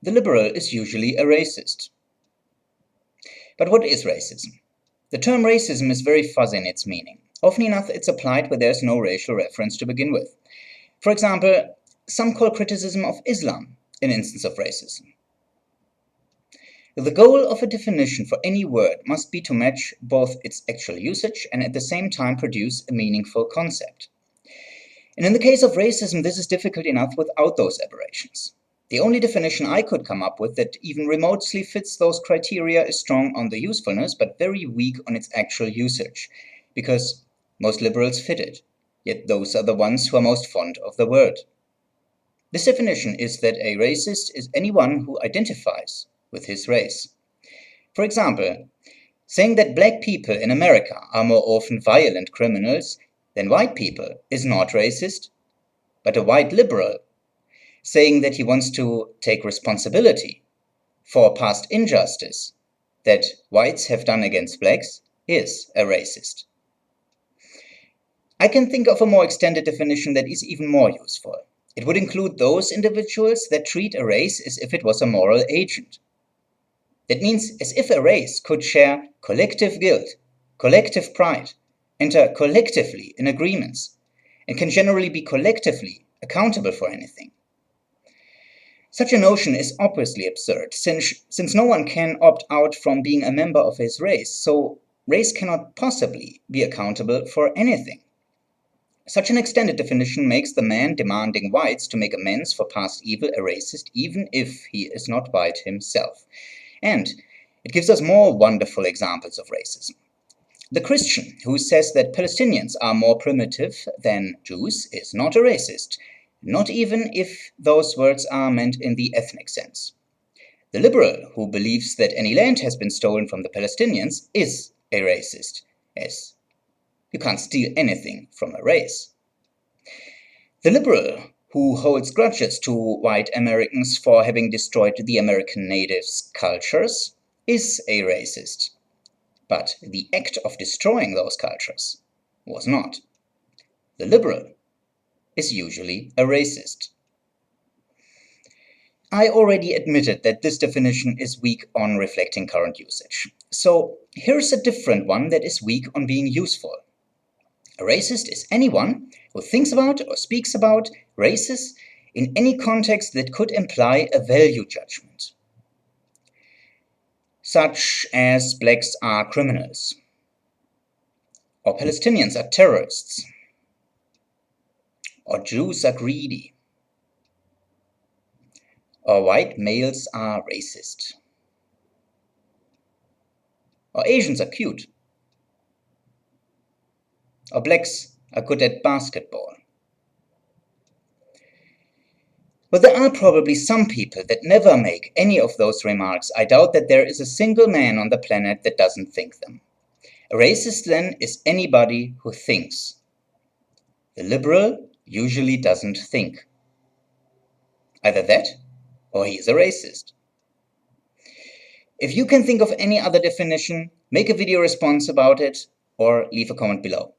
the liberal is usually a racist. But what is racism? The term racism is very fuzzy in its meaning. Often enough, it's applied where there's no racial reference to begin with. For example, some call criticism of Islam an instance of racism. The goal of a definition for any word must be to match both its actual usage and at the same time produce a meaningful concept. And in the case of racism, this is difficult enough without those aberrations. The only definition I could come up with that even remotely fits those criteria is strong on the usefulness, but very weak on its actual usage, because most liberals fit it, yet those are the ones who are most fond of the word. This definition is that a racist is anyone who identifies with his race. For example, saying that black people in America are more often violent criminals than white people is not racist, but a white liberal saying that he wants to take responsibility for past injustice that whites have done against blacks is a racist. I can think of a more extended definition that is even more useful. It would include those individuals that treat a race as if it was a moral agent. That means as if a race could share collective guilt, collective pride, enter collectively in agreements, and can generally be collectively accountable for anything. Such a notion is obviously absurd, since no one can opt out from being a member of his race, so race cannot possibly be accountable for anything. Such an extended definition makes the man demanding whites to make amends for past evil a racist, even if he is not white himself. And it gives us more wonderful examples of racism. The Christian who says that Palestinians are more primitive than Jews is not a racist, not even if those words are meant in the ethnic sense. The liberal who believes that any land has been stolen from the Palestinians is a racist, as you can't steal anything from a race. The liberal who holds grudges to white Americans for having destroyed the American natives' cultures is a racist. But the act of destroying those cultures was not. The liberal is usually a racist. I already admitted that this definition is weak on reflecting current usage. So here's a different one that is weak on being useful. A racist is anyone who thinks about or speaks about races in any context that could imply a value judgment, such as blacks are criminals, or Palestinians are terrorists, or Jews are greedy, or white males are racist, or Asians are cute, or blacks are good at basketball. But there are probably some people that never make any of those remarks. I doubt that there is a single man on the planet that doesn't think them. A racist, then, is anybody who thinks. The liberal usually doesn't think. Either that, or he is a racist. If you can think of any other definition, make a video response about it, or leave a comment below.